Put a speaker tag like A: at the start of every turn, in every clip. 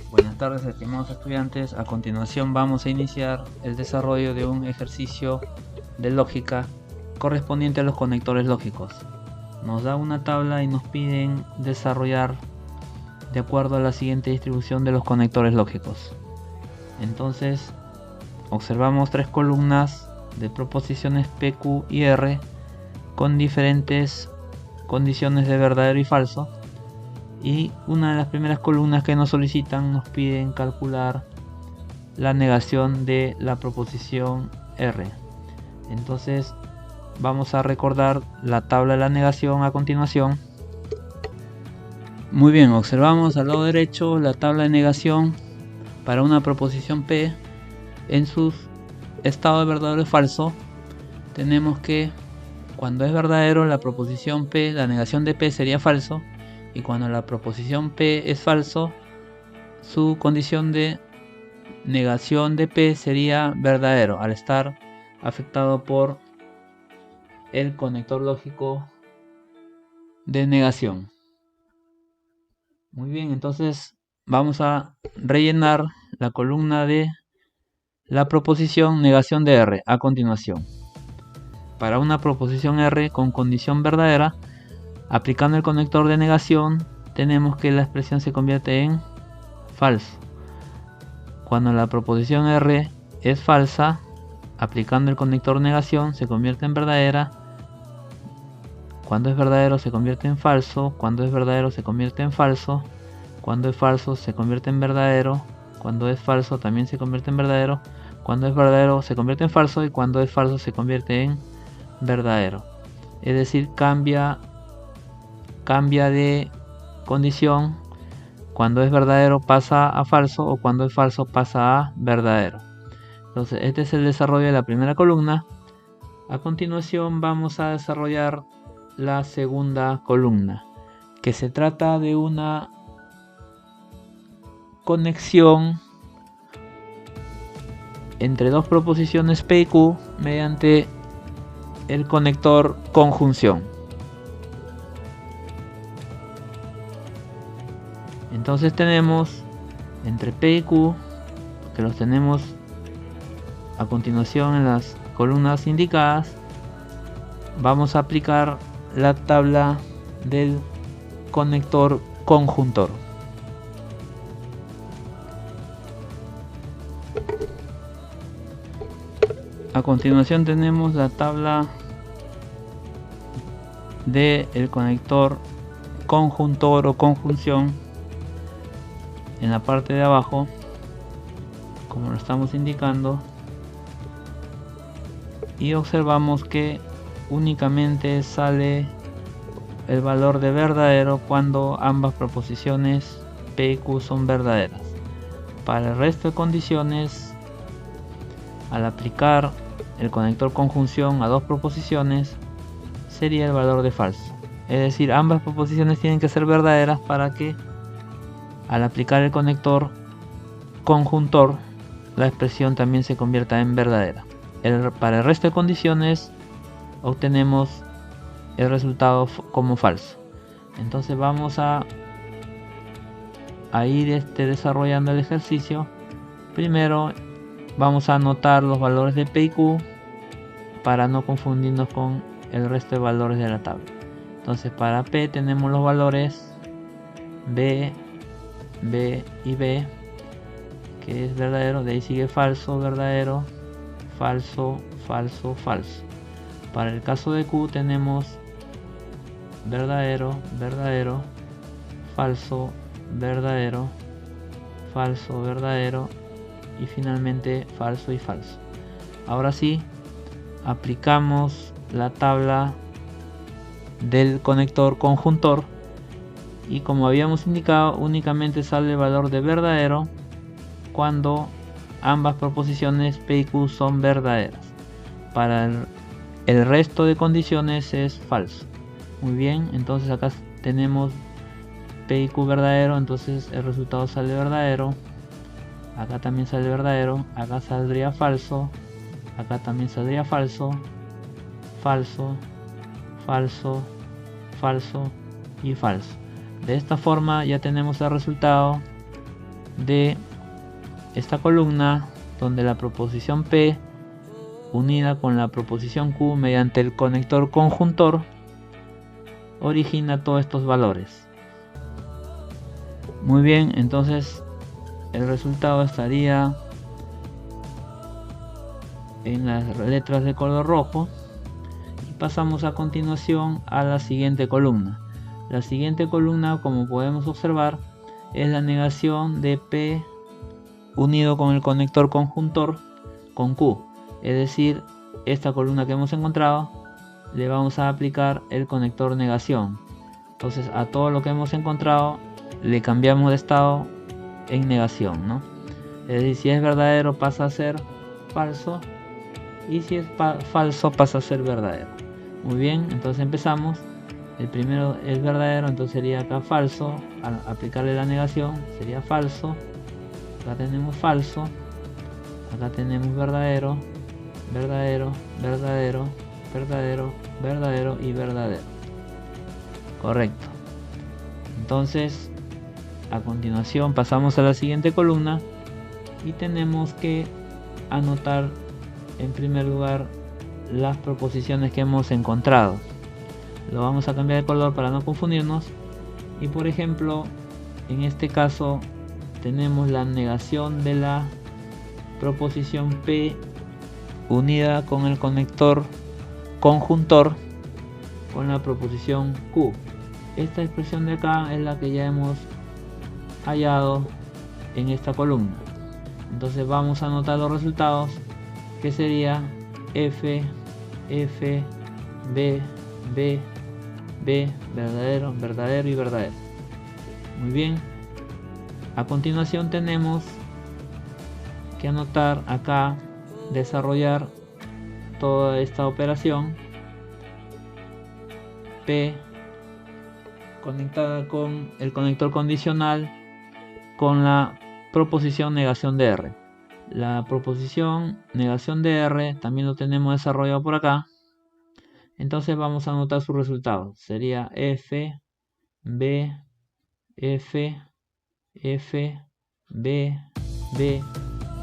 A: Buenas tardes, estimados estudiantes. A continuación vamos a iniciar el desarrollo de un ejercicio de lógica correspondiente a los conectores lógicos. Nos da una tabla y nos piden desarrollar de acuerdo a la siguiente distribución de los conectores lógicos. Entonces, observamos tres columnas de proposiciones P, Q y R con diferentes condiciones de verdadero y falso. Y una de las primeras columnas que nos solicitan nos piden calcular la negación de la proposición R. Entonces vamos a recordar la tabla de la negación a continuación. Muy bien, observamos al lado derecho la tabla de negación para una proposición P. En su estado de verdadero y falso tenemos que cuando es verdadero la proposición P, la negación de P sería falso. Y cuando la proposición P es falso, su condición de negación de P sería verdadero, al estar afectado por el conector lógico de negación. Muy bien, entonces vamos a rellenar la columna de la proposición negación de R a continuación. Para una proposición R con condición verdadera, aplicando el conector de negación, tenemos que la expresión se convierte en falso. Cuando la proposición R es falsa, aplicando el conector negación se convierte en verdadera. Cuando es verdadero se convierte en falso. Cuando es verdadero se convierte en falso. Cuando es falso se convierte en verdadero. Cuando es falso también se convierte en verdadero. Cuando es verdadero se convierte en falso. Y cuando es falso se convierte en verdadero. Es decir, cambia de condición. Cuando es verdadero pasa a falso, o cuando es falso pasa a verdadero. Entonces este es el desarrollo de la primera columna. A continuación vamos a desarrollar la segunda columna, que se trata de una conexión entre dos proposiciones P y Q mediante el conector conjunción. Entonces tenemos entre P y Q, que los tenemos a continuación en las columnas indicadas, vamos a aplicar la tabla del conector conjuntor. A continuación tenemos la tabla del conector conjuntor o conjunción en la parte de abajo, como lo estamos indicando, y observamos que únicamente sale el valor de verdadero cuando ambas proposiciones P y Q son verdaderas. Para el resto de condiciones, al aplicar el conector conjunción a dos proposiciones, sería el valor de falso. Es decir, ambas proposiciones tienen que ser verdaderas para que al aplicar el conector conjuntor la expresión también se convierta en verdadera. Para el resto de condiciones obtenemos el resultado como falso. Entonces vamos a ir desarrollando el ejercicio. Primero vamos a anotar los valores de P y Q para no confundirnos con el resto de valores de la tabla. Entonces para P tenemos los valores B, B y B, que es verdadero. De ahí sigue falso, verdadero, falso, falso, falso. Para el caso de Q tenemos verdadero, verdadero, falso, verdadero, falso, verdadero y finalmente falso y falso. Ahora sí, aplicamos la tabla del conector conjuntor y como habíamos indicado, únicamente sale el valor de verdadero cuando ambas proposiciones P y Q son verdaderas. Para el resto de condiciones es falso. Muy bien, entonces acá tenemos P y Q verdadero, entonces el resultado sale verdadero. Acá también sale verdadero, acá saldría falso, acá también saldría falso, falso, falso, falso y falso. De esta forma ya tenemos el resultado de esta columna, donde la proposición P unida con la proposición Q mediante el conector conjuntor origina todos estos valores. Muy bien, entonces el resultado estaría en las letras de color rojo. Y pasamos a continuación a la siguiente columna. La siguiente columna, como podemos observar, es la negación de P unido con el conector conjuntor con Q. Es decir, esta columna que hemos encontrado le vamos a aplicar el conector negación. Entonces a todo lo que hemos encontrado le cambiamos de estado en negación, ¿no? Es decir, si es verdadero pasa a ser falso, y si es falso pasa a ser verdadero. Muy bien, entonces empezamos. El primero es verdadero, entonces sería acá falso. Al aplicarle la negación sería falso. Acá tenemos falso. Acá tenemos verdadero, verdadero, verdadero, verdadero, verdadero y verdadero. Correcto. Entonces, a continuación pasamos a la siguiente columna y tenemos que anotar en primer lugar las proposiciones que hemos encontrado. Lo vamos a cambiar de color para no confundirnos. Y por ejemplo, en este caso tenemos la negación de la proposición P unida con el conector conjuntor con la proposición Q. Esta expresión de acá es la que ya hemos hallado en esta columna. Entonces vamos a anotar los resultados, que sería F, F, B, B, B, verdadero, verdadero y verdadero. Muy bien. A continuación tenemos que anotar acá, desarrollar toda esta operación P conectada con el conector condicional con la proposición negación de R. La proposición negación de R también lo tenemos desarrollado por acá. Entonces vamos a anotar sus resultados. Sería F, B, F, F, B, B,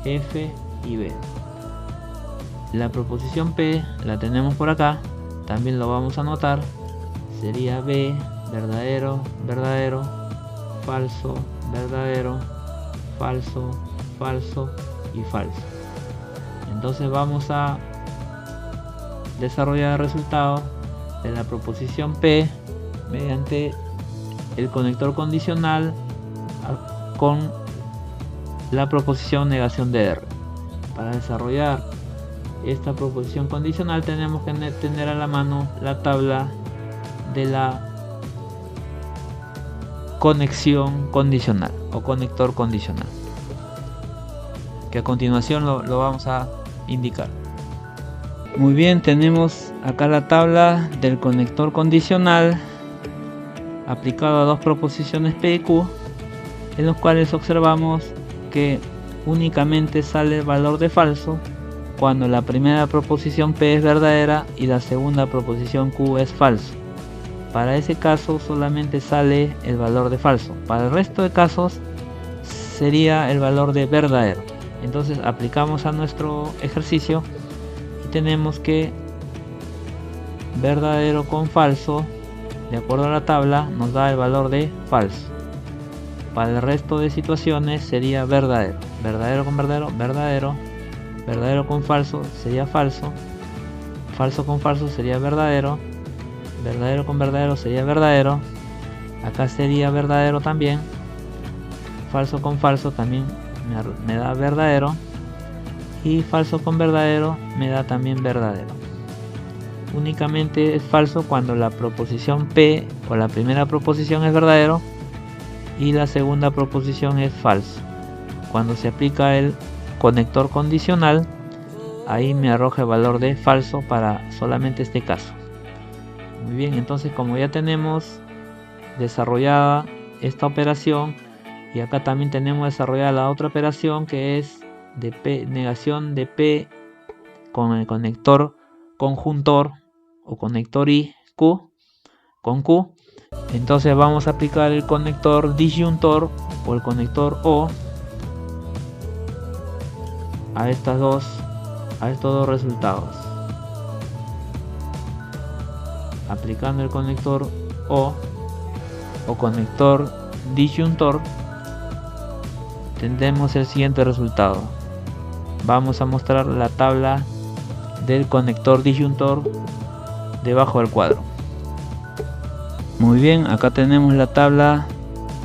A: F y B. La proposición P la tenemos por acá. También lo vamos a anotar. Sería B, verdadero, verdadero, falso, verdadero, falso, falso y falso. Entonces vamos a desarrollar el resultado de la proposición P mediante el conector condicional con la proposición negación de R. Para desarrollar esta proposición condicional tenemos que tener a la mano la tabla de la conexión condicional o conector condicional, que a continuación lo vamos a indicar. Muy bien, tenemos acá la tabla del conector condicional aplicado a dos proposiciones P y Q, en los cuales observamos que únicamente sale el valor de falso cuando la primera proposición P es verdadera y la segunda proposición Q es falso. Para ese caso solamente sale el valor de falso. Para el resto de casos sería el valor de verdadero. Entonces aplicamos a nuestro ejercicio y tenemos que verdadero con falso, de acuerdo a la tabla, nos da el valor de falso. Para el resto de situaciones sería verdadero. Verdadero con verdadero, verdadero. Verdadero con falso sería falso. Falso con falso sería verdadero. Verdadero con verdadero sería verdadero. Acá sería verdadero también. Falso con falso también me da verdadero. Y falso con verdadero me da también verdadero. Únicamente es falso cuando la proposición P o la primera proposición es verdadero y la segunda proposición es falso. Cuando se aplica el conector condicional, ahí me arroja el valor de falso para solamente este caso. Muy bien, entonces como ya tenemos desarrollada esta operación y acá también tenemos desarrollada la otra operación, que es de P, negación de P con el conector conjuntor o conector I Q con Q, entonces vamos a aplicar el conector disyuntor o el conector O a estos dos resultados. Aplicando el conector O conector disyuntor, tendremos el siguiente resultado. Vamos a mostrar la tabla del conector disyuntor debajo del cuadro. Muy bien, acá tenemos la tabla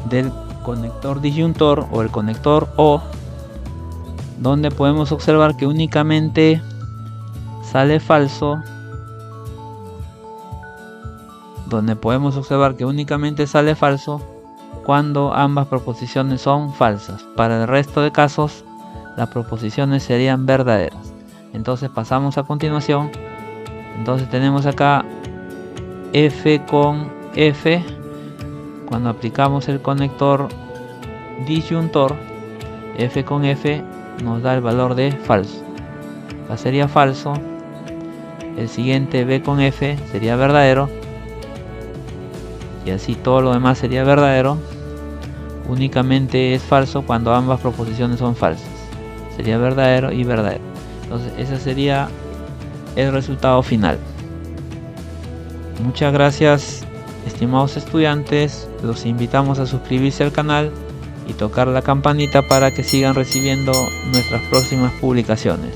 A: del conector disyuntor o el conector O, donde podemos observar que únicamente sale falso, cuando ambas proposiciones son falsas. Para el resto de casos, las proposiciones serían verdaderas. Entonces pasamos a continuación. Entonces tenemos acá F con F. Cuando aplicamos el conector disyuntor, F con F nos da el valor de falso. Acá sería falso. El siguiente B con F sería verdadero. Y así todo lo demás sería verdadero. Únicamente es falso cuando ambas proposiciones son falsas. Sería verdadero y verdadero. Entonces ese sería el resultado final. Muchas gracias, estimados estudiantes. Los invitamos a suscribirse al canal y tocar la campanita para que sigan recibiendo nuestras próximas publicaciones.